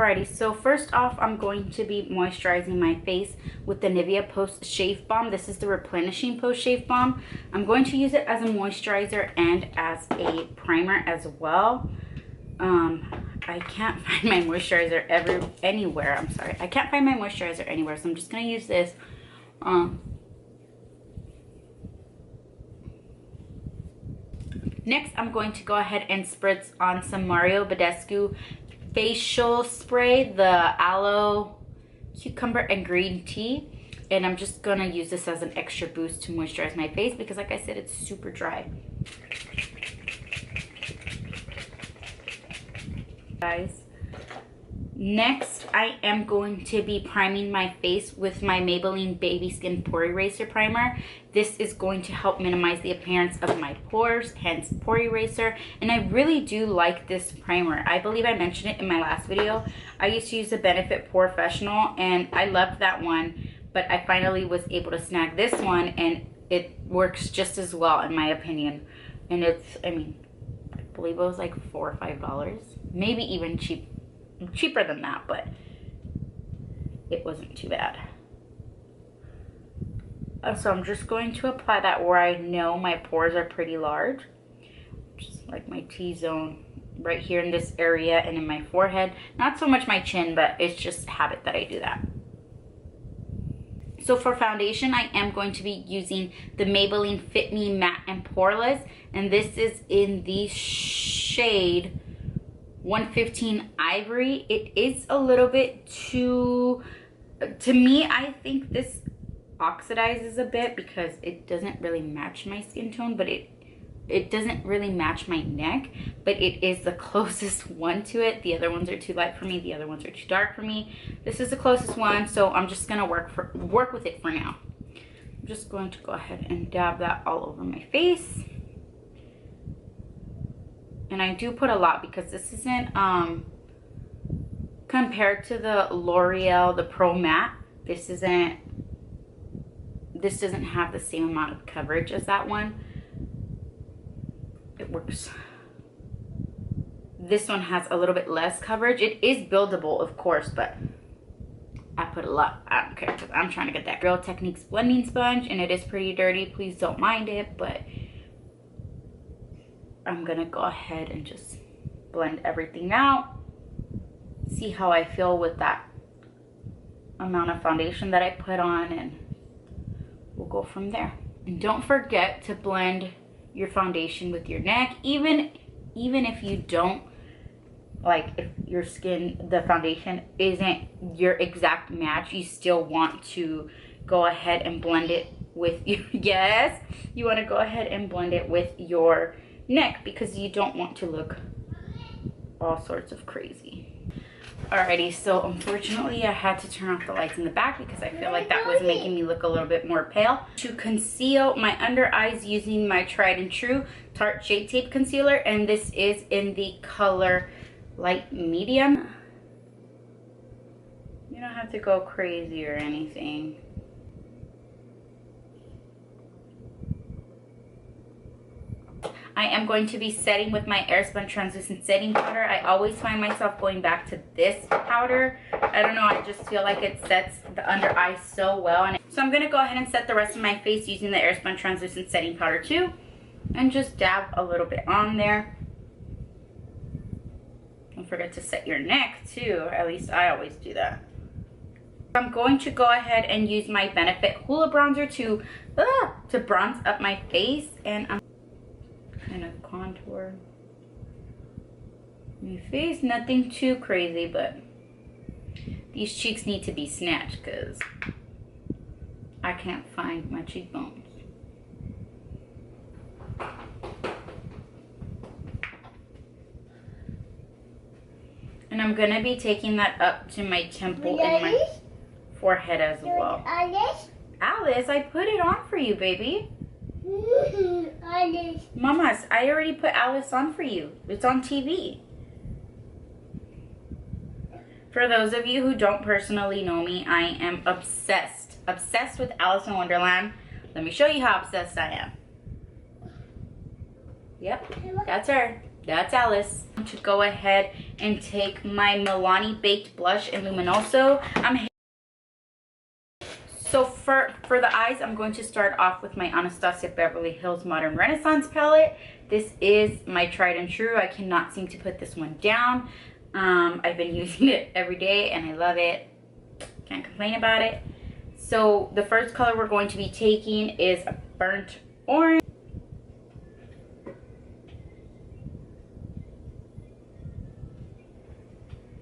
Alrighty, so first off, I'm going to be moisturizing my face with the Nivea Post Shave Balm. This is the Replenishing Post Shave Balm. I'm going to use it as a moisturizer and as a primer as well. I can't find my moisturizer anywhere. I'm sorry. I can't find my moisturizer anywhere, so I'm just going to use this. Next, I'm going to go ahead and spritz on some Badescu facial spray, the aloe, cucumber, and green tea. And I'm just gonna use this as an extra boost to moisturize my face because, like I said, it's super dry. Guys, next I am going to be priming my face with my Maybelline Baby Skin Pore Eraser Primer. This is going to help minimize the appearance of my pores, hence pore eraser. And I really do like this primer. I believe I mentioned it in my last video. I used to use the Benefit Porefessional and I loved that one, but I finally was able to snag this one and it works just as well in my opinion. And it's, I mean, I believe it was like $4 or $5, maybe even cheaper than that, but it wasn't too bad. So I'm just going to apply that where I know my pores are pretty large, just like my T-zone right here in this area and in my forehead. Not so much my chin, but it's just habit that I do that. So for foundation, I am going to be using the Maybelline Fit Me Matte and Poreless, and this is in the shade 115 Ivory. It is a little bit too, to me, I think this oxidizes a bit because it doesn't really match my skin tone, but it doesn't really match my neck, but it is the closest one to it. The other ones are too light for me, the other ones are too dark for me. This is the closest one, so I'm just gonna work with it for now. I'm just going to go ahead and dab that all over my face. And I do put a lot because this isn't compared to the L'Oreal, the Pro Matte, this doesn't have the same amount of coverage as that one. It works. This one has a little bit less coverage. It is buildable, of course, but I put a lot. I don't care because I'm trying to get that Real Techniques blending sponge, and it is pretty dirty. Please don't mind it, but I'm gonna go ahead and just blend everything out. See how I feel with that amount of foundation that I put on, and we'll go from there. And don't forget to blend your foundation with your neck, even if you don't, like, if your skin, the foundation isn't your exact match, you still want to go ahead and blend it with you. Yes, you want to go ahead and blend it with your neck because you don't want to look all sorts of crazy. Alrighty, so unfortunately I had to turn off the lights in the back because I feel like that was making me look a little bit more pale. To conceal my under eyes using my tried and true Tarte Shape Tape Concealer, and this is in the color light medium. You don't have to go crazy or anything. I am going to be setting with my Airspun translucent setting powder. I always find myself going back to this powder. I don't know, I just feel like it sets the under eye so well. So I'm going to go ahead and set the rest of my face using the Airspun translucent setting powder too. And just dab a little bit on there. Don't forget to set your neck too. At least I always do that. I'm going to go ahead and use my Benefit Hoola bronzer to bronze up my face, and I'm gonna contour my face. Nothing too crazy, but these cheeks need to be snatched because I can't find my cheekbones. And I'm gonna be taking that up to my temple and my forehead as well. Alice, I put it on for you, baby. Alice. Mamas, I already put Alice on for you. It's on TV. For those of you who don't personally know me, I am obsessed with Alice in Wonderland. Let me show you how obsessed I am. Yep, that's her. That's Alice. I'm going to go ahead and take my Milani Baked Blush in Luminoso. So for the eyes, I'm going to start off with my Anastasia Beverly Hills Modern Renaissance palette. This is my tried and true. I cannot seem to put this one down. I've been using it every day and I love it. Can't complain about it. So the first color we're going to be taking is a burnt orange.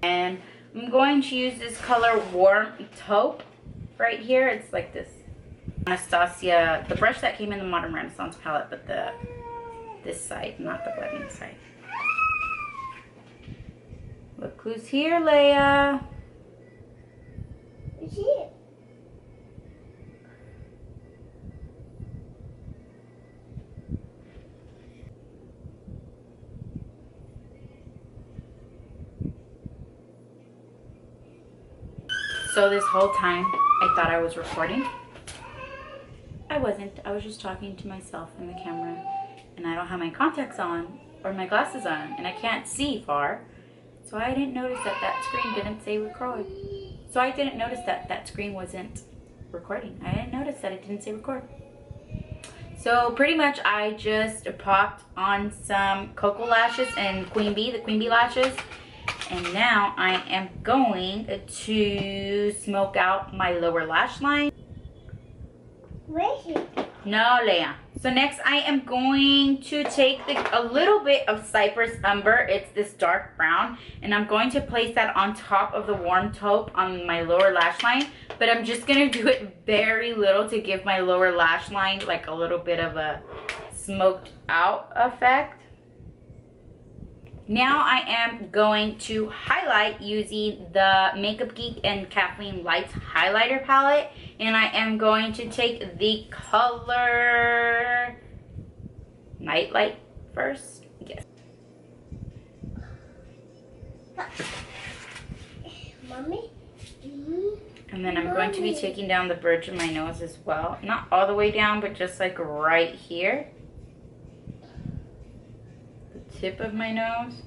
And I'm going to use this color Warm Taupe right here. It's like this Anastasia, the brush that came in the Modern Renaissance palette, but this side, not the blending side. Look who's here, Leia. Who's here? So this whole time, I thought I was recording. I wasn't. I was just talking to myself in the camera. And I don't have my contacts on or my glasses on. And I can't see far. So I didn't notice that that screen didn't say record. So I didn't notice that that screen wasn't recording. I didn't notice that it didn't say record. So pretty much I just popped on some Koko lashes and the Queen Bee lashes. And now I am going to smoke out my lower lash line. Where is it? No, Leia. So next I am going to take a little bit of Cypress Umber. It's this dark brown. And I'm going to place that on top of the Warm Taupe on my lower lash line. But I'm just going to do it very little to give my lower lash line like a little bit of a smoked out effect. Now I am going to highlight using the Makeupgeek and KathleenLights highlighter palette. And I am going to take the color Nightlight first. Yes. Mommy? And then I'm going to be taking down the bridge of my nose as well. Not all the way down, but just like right here. Tip of my nose,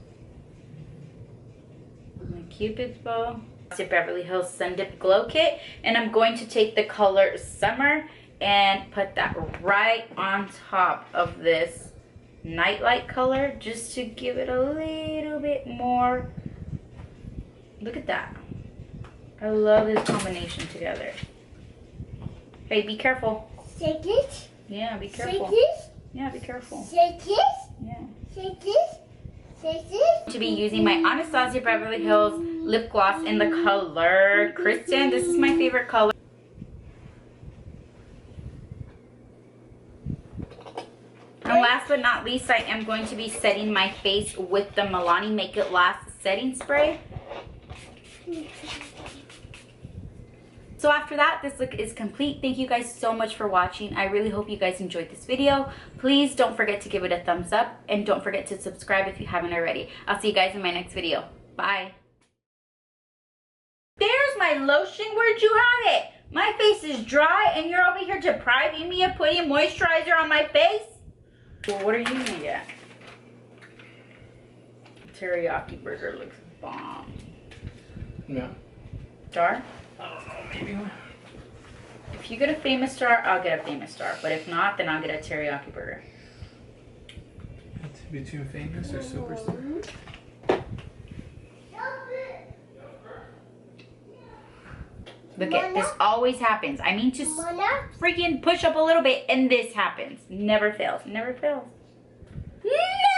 my Cupid's bow. It's a Beverly Hills Sun Dip Glow Kit, and I'm going to take the color Summer and put that right on top of this Nightlight color just to give it a little bit more. Look at that. I love this combination together. Hey, be careful. Shake it. Yeah, be careful. Shake it. Yeah, be careful. Shake it. Yeah. Shake it. Shake it. To be using my Anastasia Beverly Hills lip gloss in the color Kristen. This is my favorite color. And last but not least, I am going to be setting my face with the Milani Make setting spray. So after that, this look is complete. Thank you guys so much for watching. I really hope you guys enjoyed this video. Please don't forget to give it a thumbs up. And don't forget to subscribe if you haven't already. I'll see you guys in my next video. Bye. There's my lotion. Where'd you have it? My face is dry and you're over here depriving me of putting moisturizer on my face? Well, what are you gonna get? Teriyaki burger looks bomb. Yeah. Star? I don't know, maybe. If you get a famous star, I'll get a famous star. But if not, then I'll get a teriyaki burger. Between famous or superstar? Look at this always happens. I mean to freaking push up a little bit and this happens. Never fails. Never fails. Never